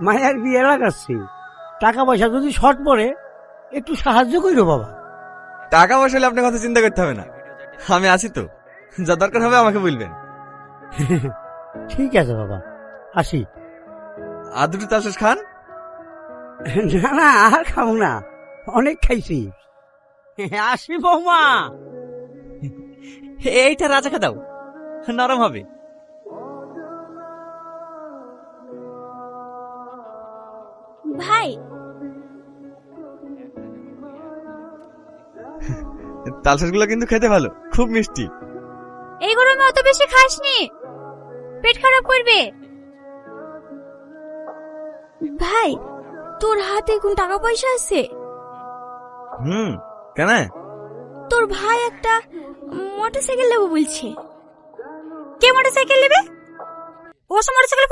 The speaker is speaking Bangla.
মায়ের বিয়ে লাগাচ্ছি, টাকা পয়সা যদি শর্ট পড়ে একটু সাহায্য করিও বাবা। টাকা পয়সা হলে আপনার কথা চিন্তা করতে হবে না, আমি আছি তো, যা দরকার হবে আমাকে বলবেন। ঠিক আছে বাবা, আসি। আর দুটো চাল শেষ খান। না না, আর খাবো না, অনেক খাইছি। আসি বৌমা। এইটা রাজাকে দাও, নরম হবে। ভাই, তালশাঁসগুলো কিন্তু খেতে ভালো, খুব মিষ্টি। এই গরমে অত বেশি খাসনি, পেট খারাপ করবে। ভাই, তোর হাতে কোন টাকা পয়সা আছে? কেন? তোর ভাই একটা মোটরসাইকেল নেবো বলছে। কে মোটরসাইকেল নেবে? ও মোটরসাইকেল